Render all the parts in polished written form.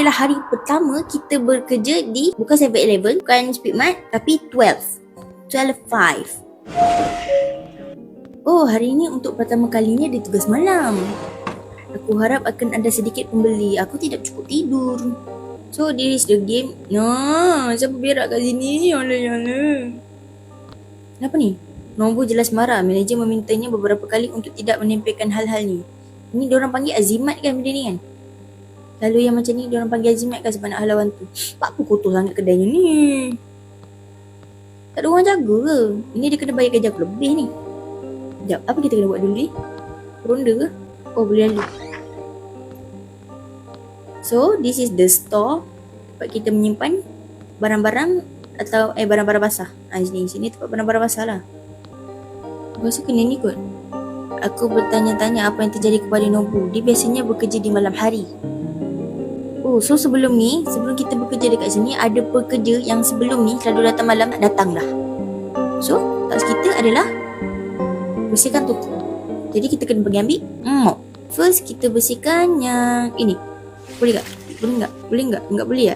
adalah hari pertama kita bekerja di, bukan 7-Eleven, bukan Speedmart, tapi 12.5. Oh, hari ini untuk pertama kalinya dia tugas malam. Aku harap akan ada sedikit pembeli. Aku tidak cukup tidur. So, this is the game. Siapa berak kat sini? Yalah. Kenapa ni? Nombor jelas marah. Manager memintanya beberapa kali untuk tidak menempelkan hal-hal ni. Ini diorang panggil azimat kan benda ni kan? Lalu yang macam ni diorang panggil azimat kan sebab nak halau hantu. Apa kotor sangat kedainya ni? Tak ada orang jaga ke? Ini dia kena bayar gaji aku lebih ni. Sekejap, apa kita kena buat dulu ni? Ronda ke? Oh, boleh lalu. So, this is the store tempat kita menyimpan barang-barang atau barang-barang basah. Sini tempat barang-barang basah lah. Aku rasa kena ni kot. Aku bertanya-tanya apa yang terjadi kepada Nobu. Dia biasanya bekerja di malam hari. Oh, so sebelum kita bekerja dekat sini, ada pekerja yang sebelum ni selalu datang malam, datang dah. So, task kita adalah bersihkan toko. Jadi kita kena pergi ambil mop. First kita bersihkan yang ini. Boleh tak? Enggak boleh ya?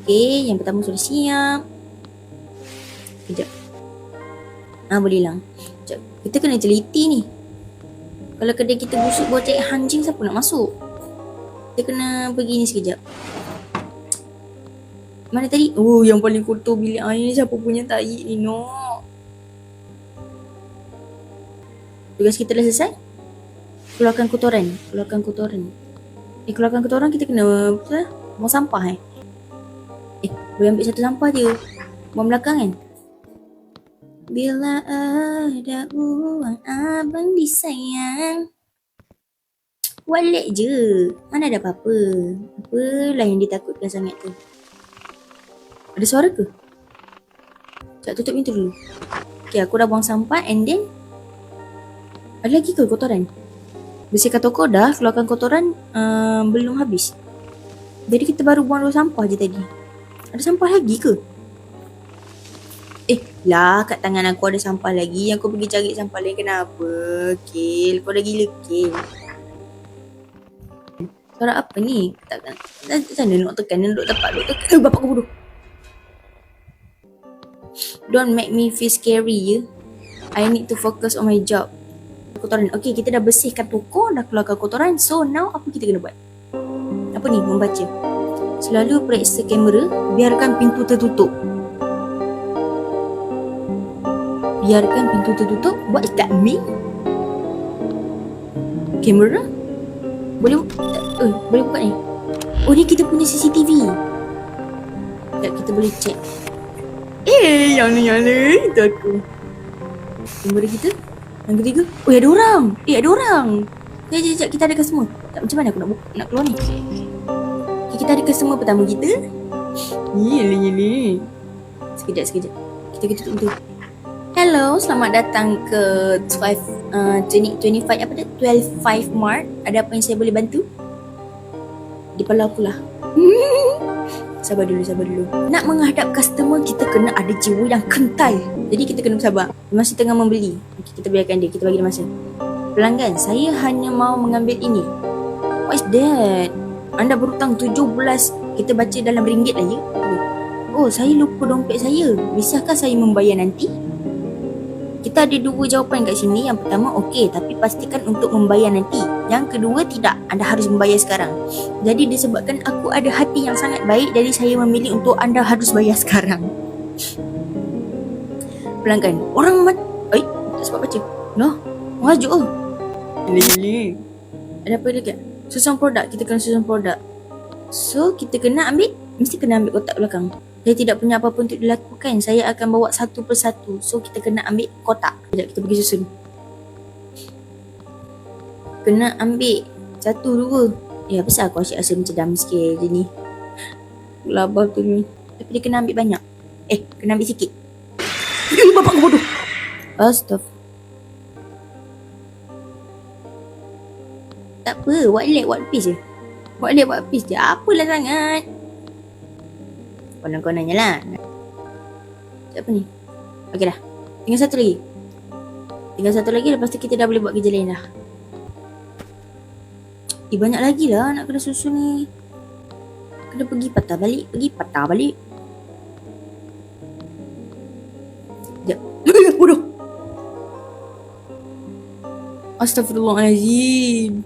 Okay, yang pertama sudah siap. Sekejap. Boleh hilang. Sekejap. Kita kena teliti ni. Kalau kedai kita busuk buat cari anjing, siapa nak masuk? Kita kena pergi ni sekejap. Mana tadi? Oh, yang paling kotor bilik air ni. Siapa punya tahi ni? No. Tugas kita dah selesai. Keluarkan kotoran. Keluarkan kotoran kita kena buang sampah boleh ambil satu sampah je. Buang belakang kan. Bila ada uang abang disayang. Walek je. Mana ada apa-apa. Apalah yang ditakutkan sangat tu. Ada suara ke? Sekejap, tutup pintu dulu. Okay, aku dah buang sampah and then ada lagi ke kotoran? Bersihkan toko dah. Keluarkan kotoran belum habis. Jadi kita baru buang dua sampah je tadi. Ada sampah lagi ke? Kat tangan aku ada sampah lagi. Yang aku pergi cari sampah lain kenapa? Kil, kau dah gila Kil. Suara apa ni? Macam mana nak tekan? Nak duduk tepat. Bapak kau bodoh. Don't make me feel scary ya. I need to focus on my job. Kotoran. Okay, kita dah bersihkan toko, dah keluarkan kotoran. So now apa kita kena buat? Apa ni? Membaca. Selalu periksa kamera. Biarkan pintu tertutup. What is that mean? Kamera? Boleh buka ni. Oh, ni kita punya CCTV. Tak, kita boleh check. Yang ni itu aku. Kamera kita. Yang ketiga. Oh, ada orang. Ada orang. Sekejap, kita ada customer. Tak, macam mana aku nak keluar ni? Okay, kita ada customer pertama kita. Yelah. Sekejap. Kita tutup pintu. Hello, selamat datang ke 12.5 Mart. Ada apa yang saya boleh bantu? Di kepala aku lah. Sabar dulu. Nak menghadap customer, kita kena ada jiwa yang kental. Jadi kita kena bersabar. Masih tengah membeli. Okay, kita biarkan dia, kita bagi dia masa. Pelanggan, saya hanya mau mengambil ini. What is that? Anda berhutang 17. Kita baca dalam ringgit lah ya. Oh, saya lupa dompet saya. Bisakah saya membayar nanti? Kita ada dua jawapan kat sini. Yang pertama, okey, tapi pastikan untuk membayar nanti. Yang kedua, tidak. Anda harus membayar sekarang. Jadi disebabkan aku ada hati yang sangat baik, jadi saya memilih untuk anda harus bayar sekarang. Pelanggan, orang tak sempat baca. Noh, mengajuk oh. Lili. Ada apa lagi? Susun produk. Kita kena susun produk. So, kita kena mesti kena ambil kotak belakang. Saya tidak punya apa-apa untuk dilakukan. Saya akan bawa satu persatu. So, kita kena ambil kotak. Sekejap, kita pergi susun. Kena ambil 1, 2. Apasal aku asyik rasa macam dam sikit je ni. Labah tu ni. Tapi dia kena ambil banyak. Kena ambil sikit. Bapak kau bodoh. Astaghfirullah. Tak apa. What piece je. Apalah sangat. Konon-kononnya lah. Siapa ni? Okey dah. Tinggal satu lagi. Lepas tu kita dah boleh buat kerja lain dah. Banyak lagi lah nak kena susun ni. Kena pergi patah balik. Sekejap. Bodoh. Astaghfirullahaladzim.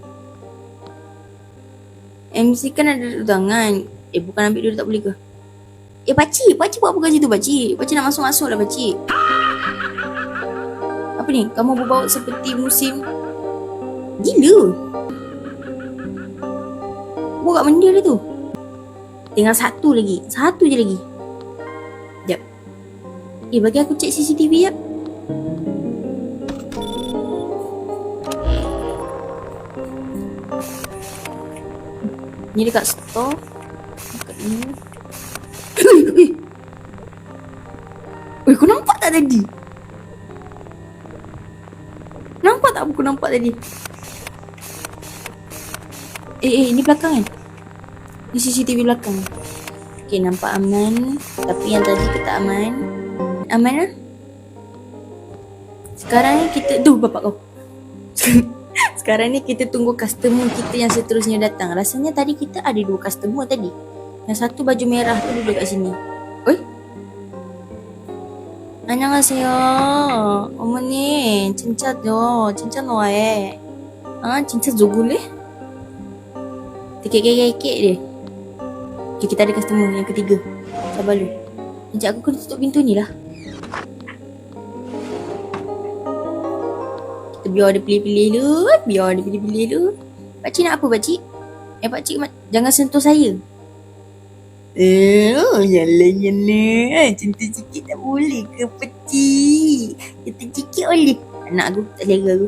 MC kan ada duduk tangan. Bukan ambil dulu tak boleh ke? Pakcik buat apa kat situ pakcik? Pakcik nak masuk-masuk lah pakcik. Apa ni? Kamu berbau seperti musim gila. Buat kat benda dia tu. Tinggal satu je lagi. Sekejap. Bagi aku cek CCTV jap. Ni dekat store. Dekat ni. Kau nampak tak tadi? Nampak tak aku nampak tadi? Ni belakang kan? Ni CCTV belakang. Okay, nampak aman. Tapi yang tadi kita tak aman. Aman lah. Sekarang ni kita... Tuh bapak kau. Sekarang ni kita tunggu customer kita yang seterusnya datang. Rasanya tadi kita ada 2 customer tadi. Yang satu baju merah tu duduk kat sini. Oi. 안녕하세요. 어머니 진짜 좋아해. 진짜 누구래? Kekek dia. Okay, kita ada customer yang ketiga. Sabar dulu. Sekejap aku kena tutup pintu ni lah. Kita biar dia pilih-pilih dulu. Pakcik nak apa pakcik? Pakcik jangan sentuh saya. Yalah. Cinta sikit tak boleh ke pakcik? Cinta sikit boleh. Anak aku tak selera aku.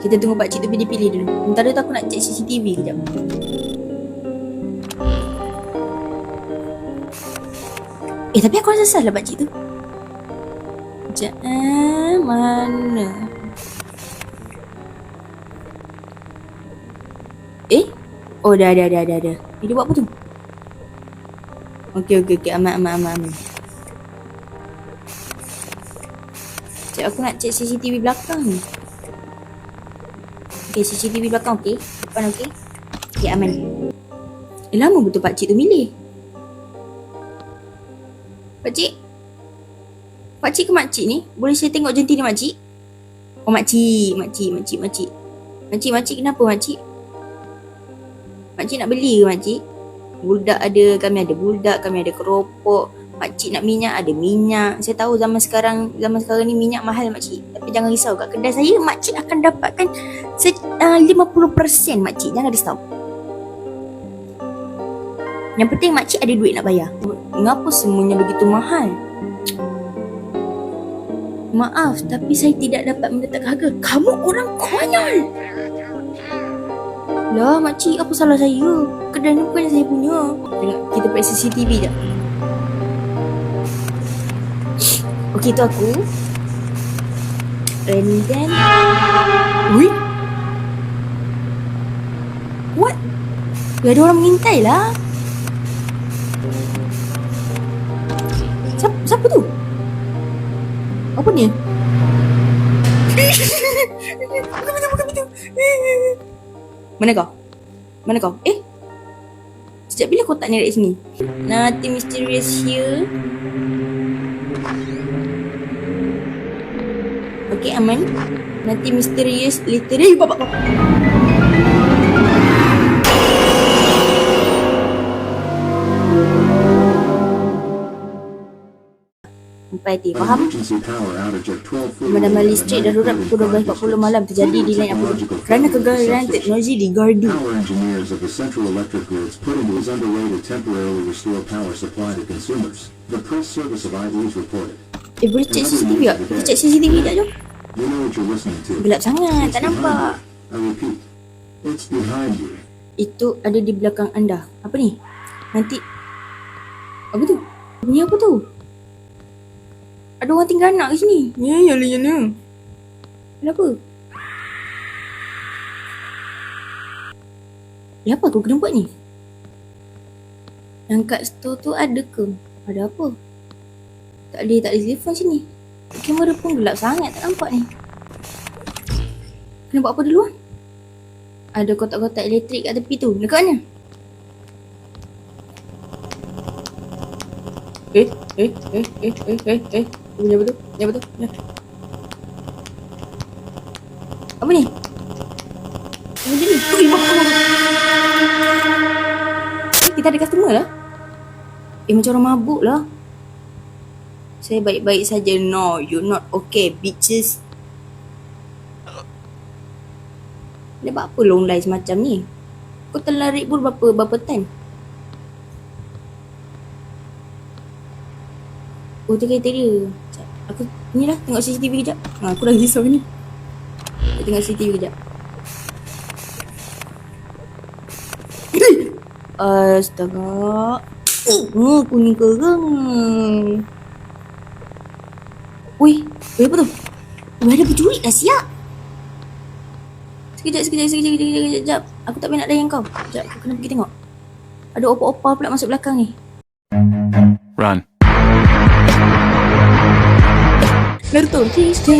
Kita tunggu pakcik tu pilih-pilih dulu. Sementara tu aku nak cek CCTV kejap. Tapi aku rasa salah pakcik tu. Sekejap. Mana? Oh dah. Dia buat apa tu? Okey. Aman. Sekejap aku nak cek CCTV belakang ni. Okay, CCTV belakang okey. Depan okey. Okay, aman. Lama betul pakcik tu milih. Pakcik ke makcik ni? Boleh saya tengok jantina makcik? Oh, makcik. Makcik kenapa makcik? Makcik nak beli ke makcik? Buldak ada, kami ada buldak, kami ada keropok. Makcik nak minyak, ada minyak. Saya tahu zaman sekarang ni minyak mahal makcik. Tapi jangan risau, kat kedai saya makcik akan dapatkan 50% makcik. Jangan risau. Yang penting makcik ada duit nak bayar. Mengapa semuanya begitu mahal? Maaf, tapi saya tidak dapat mendetak harga. Kamu orang konyol. Lah makcik, apa salah saya? Kedai ni bukannya saya punya. Kita pakai CCTV jap. Okey, tu aku. And then wait. What? Ada orang mengintai lah. Siapa tu? Apa ni? Bukan betul. Mana kau? Sejak bila kau tak ni dekat sini? Nothing mysterious here. Okay, aman. Nothing mysterious. Literally bapak kau. Sampai hati, faham? Pemadaman listrik darurat pukul 12.40 malam terjadi di lain apa kerana kegagalan teknologi di Gardu. Boleh cek CCTV tak? Kita cek CCTV tak, jom? Gelap sangat, tak nampak. Itu ada di belakang anda. Apa ni? Nanti apa tu? Bunyi apa tu? Ada orang tinggal anak kat sini. Ya, yalah. Kenapa? Apa aku kena buat ni? Yang kat store tu ada ke? Ada apa? Tak boleh telefon sini. Kamera pun gelap sangat, tak nampak ni. Kena buat apa dulu? Ada kotak-kotak elektrik kat tepi tu. Dekat mana? Ni apa tu? Ni apa tu? Apa ni? Apa ni? Kita ada customer lah. Macam orang mabuk lah. Saya baik-baik saja. No, you're not okay, bitches. Dia buat apa long line semacam ni? Kau telah Red Bull berapa time? Oh, tu kereta dia. Aku ni lah tengok CCTV kejap. Aku dah risau ni. Kita tengok CCTV kejap. Astaga. Kuning kerang. Wih, apa tu? Ada pencuri dah siap. Sekejap. Aku tak payah nak layan kau. Sekejap, aku kena pergi tengok. Ada opa-opa pula masuk belakang ni. Run. Naruto. Kita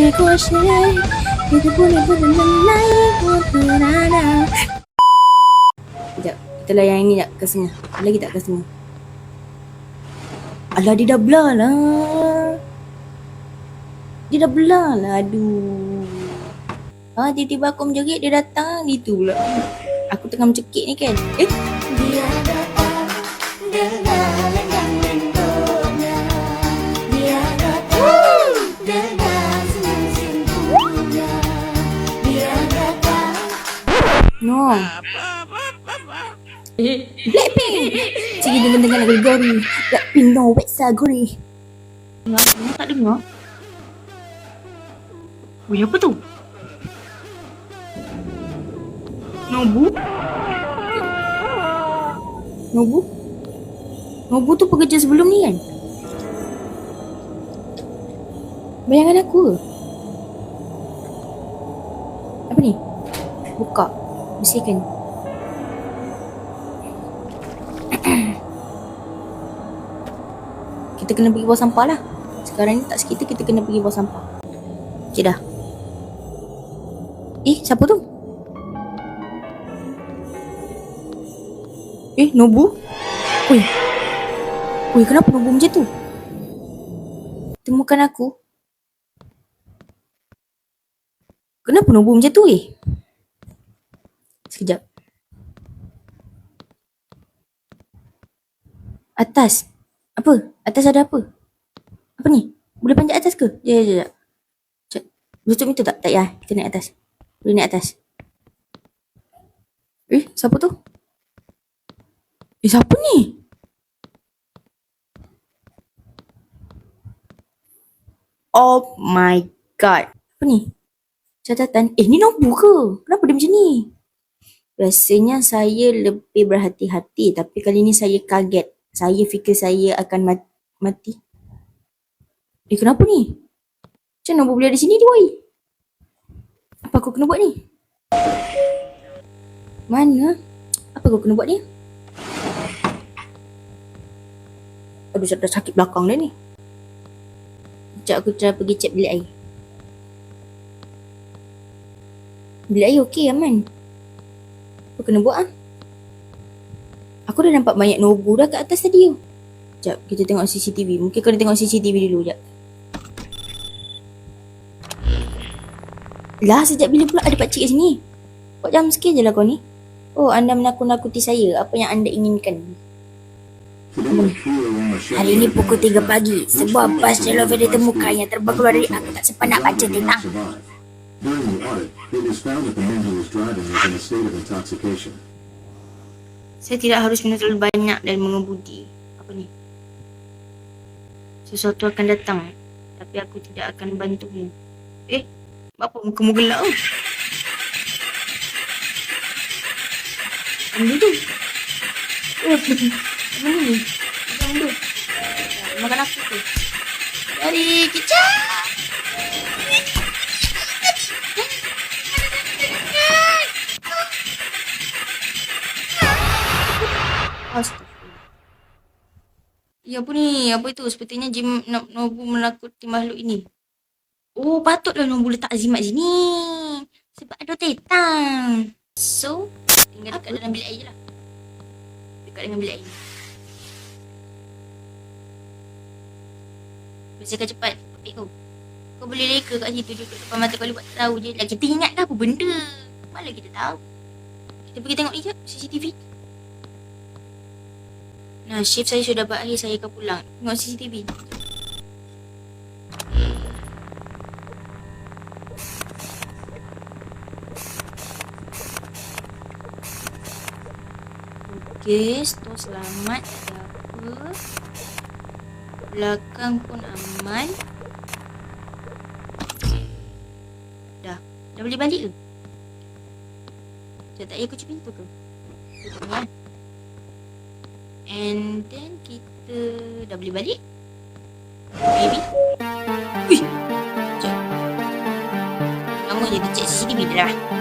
boleh berlari. Sekejap, kita layan yang ni sekejap ke semua. Ada lagi tak ke semua? Alah, dia dah belah lah. Aduh. Tiba-tiba aku menjerit, dia datang gitu pula. Aku tengah mencekik ni kan. Dia datang dengan lengan lembutnya. Dia datang dengan senyum-senyumnya. Dia datang. No. Blackpink. Cik dengar lagu Gori. Blackpink no Wetsa Gori. Dengar tak dengar? Weh, apa tu? Nobu tu pekerja sebelum ni kan? Bayangan aku ke? Apa ni? Buka. Bersihkan. Kita kena pergi buang sampah lah. Sekarang ni tak sekitar kita kena pergi buang sampah. Okay dah. Siapa tu? Nobu? Wih, kenapa Nobu macam tu? Temukan aku. Kenapa Nobu macam tu Sekejap. Atas. Apa? Atas ada apa? Apa ni? Boleh panjat atas ke? Sekejap. Boleh tutup pintu tak? Tak ya. Kita naik atas. Boleh naik atas. Siapa tu? Siapa ni? Oh my god. Apa ni? Catatan. Ni Nobu ke? Kenapa dia macam ni? Biasanya saya lebih berhati-hati, tapi kali ni saya kaget. Saya fikir saya akan mati. Kenapa ni? Macam Nobu boleh ada di sini dia, boy? Apa aku kena buat ni? Mana? Apa aku kena buat ni? Aduh, dah sakit belakang dah ni. Sekejap aku try pergi cek bilik air. Bilik air okey, aman. Apa kena buat Aku dah nampak banyak Nobu dah kat atas tadi. Sekejap, kita tengok CCTV. Mungkin kena tengok CCTV dulu, sekejap. Lah, sejak bila pula ada pakcik kat sini? Buat jam sikit je lah kau ni. Oh, anda menakut-nakuti saya. Apa yang anda inginkan? Hari ini pukul 3 pagi, sebuah bas Jelover ditemukan yang terbang keluar dari aku tak sempat nak baca tenang. Saya tidak harus minum terlalu banyak dan mengemudi. Apa ni? Sesuatu akan datang, tapi aku tidak akan bantumu. Apa muka-muka gelap tu? Ambil tu. Mana ni? Jangan tu. Makan aku tu. Dari kicap. Astagfirullah. Apa ni? Apa itu? Sepertinya Jim Nobu menakuti makhluk ini. Oh, patutlah Nobu letak Azimat sini. Sebab ada tetang. So, tinggal dekat dalam bilik air je lah. Dekat dengan bilik air. Bersihkan cepat. Topik kau. Kau boleh leka kat situ duduk depan mata kau buat tak tahu je. Lah kita ingat ke apa benda. Mana kita tahu. Kita pergi tengok ni je CCTV. Nah, shift saya sudah berakhir, saya akan pulang. Tengok CCTV. Okey, store selamat, tak ada apa. Belakang pun aman. Dah boleh balik ke? Sekejap, tak payah kunci pintu ke? Tutup ni kan? And then kita dah boleh balik? Maybe. Wih! Sekejap. Lama je dia check CCTV dia dah.